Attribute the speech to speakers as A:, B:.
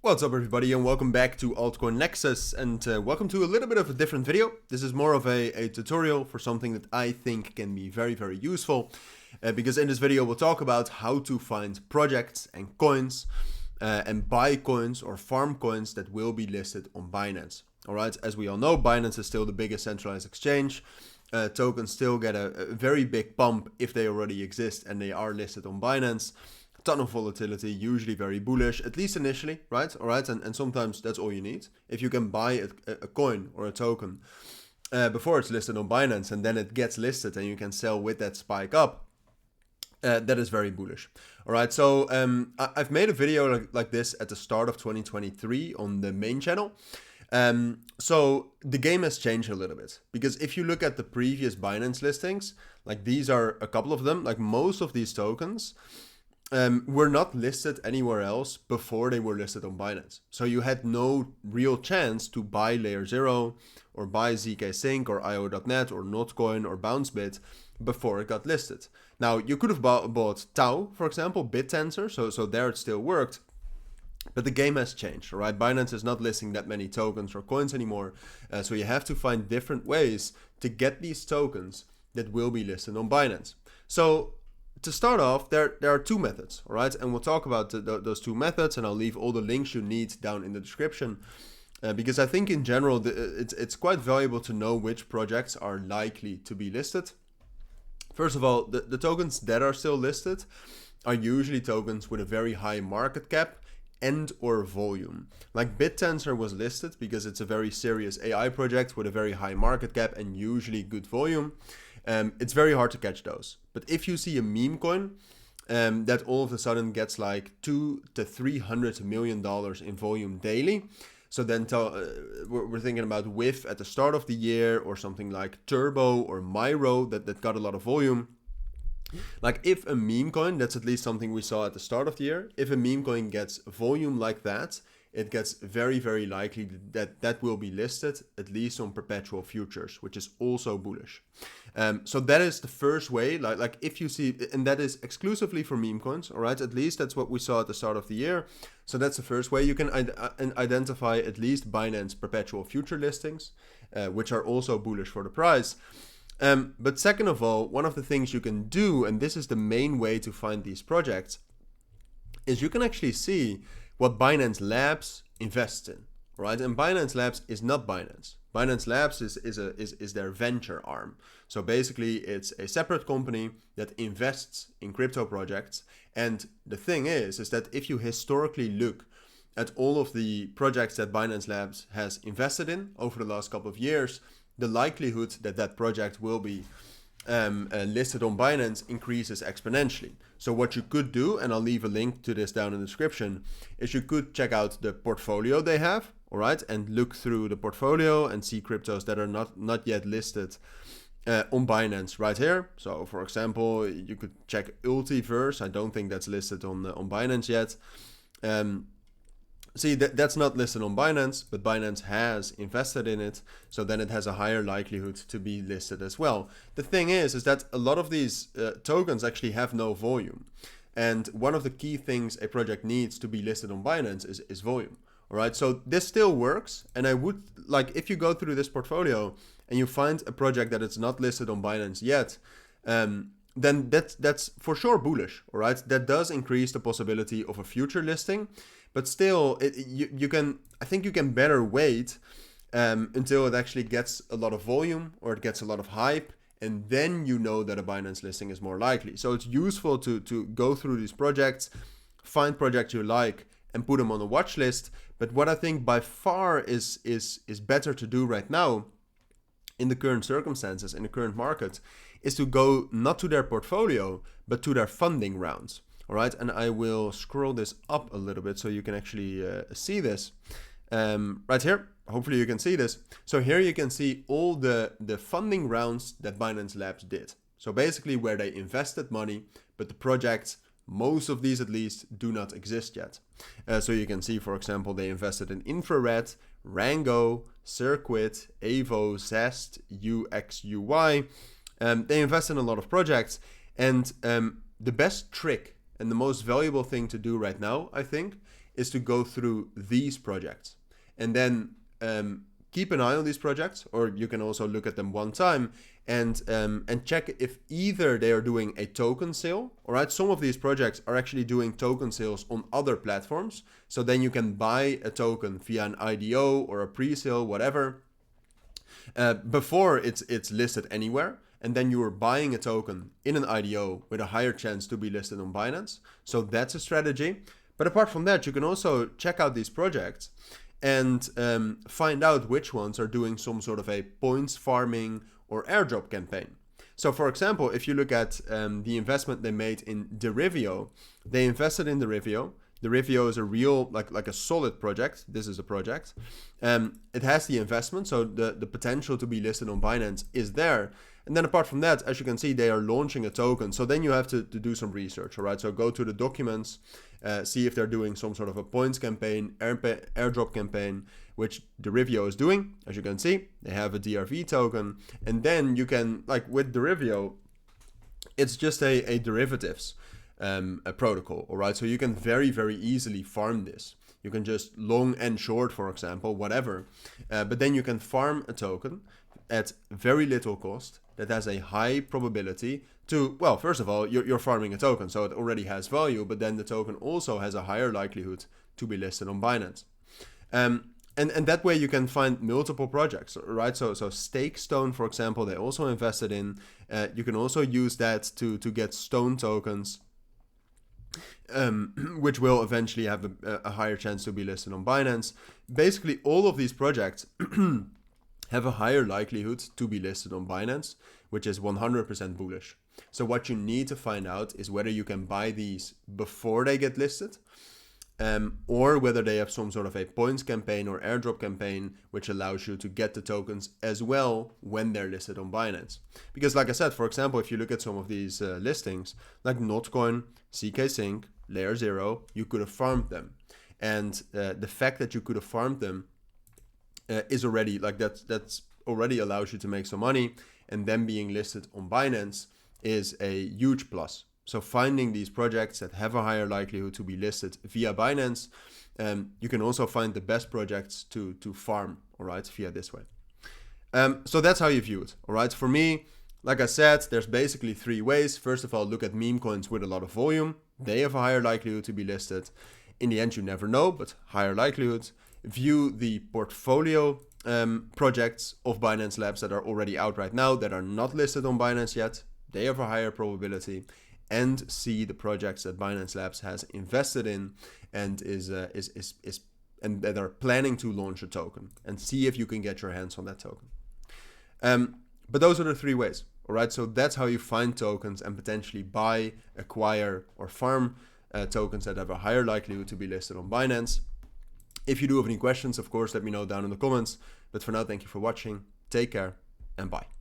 A: What's up everybody and welcome back to Altcoin Nexus and welcome to a little bit of a different video. This is more of a tutorial for something that I think can be very useful because in this video we'll talk about how to find projects and coins and buy coins or farm coins that will be listed on Binance. Alright, as we all know, Binance is still the biggest centralized exchange. Tokens still get a very big pump if they already exist and they are listed on Binance. Ton of volatility, usually very bullish, at least initially, right? All right, and sometimes that's all you need. If you can buy a coin or a token before it's listed on Binance and then it gets listed and you can sell with that spike up, that is very bullish. All right, so I've made a video like this at the start of 2023 on the main channel. So the game has changed a little bit because if you look at the previous Binance listings, like these are a couple of them, like most of these tokens were not listed anywhere else before they were listed on Binance. So you had no real chance to buy Layer 0 or buy ZK Sync or IO.net or Notcoin or BounceBit before it got listed. Now you could have bought Tau, for example, BitTensor, so there it still worked. But the game has changed, all right? Binance is not listing that many tokens or coins anymore. So you have to find different ways to get these tokens that will be listed on Binance. So to start off, there are two methods, all right? And we'll talk about those two methods, and I'll leave all the links you need down in the description because I think in general, it's quite valuable to know which projects are likely to be listed. First of all, the tokens that are still listed are usually tokens with a very high market cap and or volume. Like BitTensor was listed because it's a very serious AI project with a very high market cap and usually good volume. It's very hard to catch those. But if you see a meme coin that all of a sudden gets like $200 to $300 million in volume daily, so then we're thinking about WIF at the start of the year or something like Turbo or Myro that got a lot of volume. Like if a meme coin, that's at least something we saw at the start of the year, if a meme coin gets volume like that, it gets very likely that will be listed, at least on perpetual futures, which is also bullish. So that is the first way, like if you see, and that is exclusively for meme coins, all right? At least that's what we saw at the start of the year. So that's the first way you can identify at least Binance perpetual future listings, which are also bullish for the price. But second of all, one of the things you can do, and this is the main way to find these projects, is you can actually see what Binance Labs invests in, right? And Binance Labs is not Binance. Binance Labs is their venture arm. So basically, it's a separate company that invests in crypto projects. And the thing is that if you historically look at all of the projects that Binance Labs has invested in over the last couple of years, the likelihood that that project will be listed on Binance increases exponentially. So what you could do, and I'll leave a link to this down in the description, is you could check out the portfolio they have, all right, and look through the portfolio and see cryptos that are not yet listed on Binance right here. So for example, you could check Ultiverse. I don't think that's listed on Binance yet. See, that's not listed on Binance, but Binance has invested in it, so then it has a higher likelihood to be listed as well. The thing is that a lot of these tokens actually have no volume. And one of the key things a project needs to be listed on Binance is volume. All right, so this still works. And I would, like, if you go through this portfolio and you find a project that is not listed on Binance yet, then that's for sure bullish, all right? That does increase the possibility of a future listing. But still, I think you can better wait until it actually gets a lot of volume or it gets a lot of hype, and then you know that a Binance listing is more likely. So it's useful to go through these projects, find projects you like, and put them on a watch list. But what I think by far is better to do right now, in the current circumstances, in the current market, is to go not to their portfolio, but to their funding rounds. All right, and I will scroll this up a little bit so you can actually see this right here. Hopefully you can see this. So here you can see all the funding rounds that Binance Labs did. So basically where they invested money, but the projects, most of these at least, do not exist yet. So you can see, for example, they invested in Infrared, Rango, Circuit, Avo, Zest, UXUY. They invest in a lot of projects, and the best trick and the most valuable thing to do right now, I think, is to go through these projects and then keep an eye on these projects, or you can also look at them one time and check if either they are doing a token sale. All right, some of these projects are actually doing token sales on other platforms. So then you can buy a token via an IDO or a pre-sale, whatever, before it's listed anywhere. And then you are buying a token in an IDO with a higher chance to be listed on Binance. So that's a strategy. But apart from that, you can also check out these projects and find out which ones are doing some sort of a points farming or airdrop campaign. So for example, if you look at the investment they made in Derivio, they invested in Derivio. Derivio is a real, like a solid project. This is a project. It has the investment, so the potential to be listed on Binance is there. And then apart from that, as you can see, they are launching a token. So then you have to do some research, all right? So go to the documents, see if they're doing some sort of a points campaign, airdrop campaign, which Derivio is doing. As you can see, they have a DRV token. And then you can, like with Derivio, it's just a derivatives a protocol, all right? So you can very, very easily farm this. You can just long and short, for example, whatever. But then you can farm a token at very little cost that has a high probability to, well, first of all, you're farming a token, so it already has value, but then the token also has a higher likelihood to be listed on Binance. And that way you can find multiple projects, right? So Stakestone, for example, they also invested in. You can also use that to get Stone tokens, which will eventually have a higher chance to be listed on Binance. Basically, all of these projects have a higher likelihood to be listed on Binance, which is 100% bullish. So what you need to find out is whether you can buy these before they get listed, or whether they have some sort of a points campaign or airdrop campaign, which allows you to get the tokens as well when they're listed on Binance. Because like I said, for example, if you look at some of these listings, like Notcoin, CK Sync, Layer 0, you could have farmed them. And the fact that you could have farmed them is already, like that's already allows you to make some money, and them being listed on Binance is a huge plus. So finding these projects that have a higher likelihood to be listed via Binance, you can also find the best projects to farm, all right, via this way. So that's how you view it, all right? For me, like I said, there's basically three ways. First of all, look at meme coins with a lot of volume. They have a higher likelihood to be listed. In the end, you never know, but higher likelihood. View the portfolio projects of Binance Labs that are already out right now that are not listed on Binance yet. They have a higher probability. And see the projects that Binance Labs has invested in and and that are planning to launch a token, and see if you can get your hands on that token. But those are the three ways, all right? So that's how you find tokens and potentially buy, acquire, or farm tokens that have a higher likelihood to be listed on Binance. If you do have any questions, of course, let me know down in the comments. But for now, thank you for watching. Take care and bye.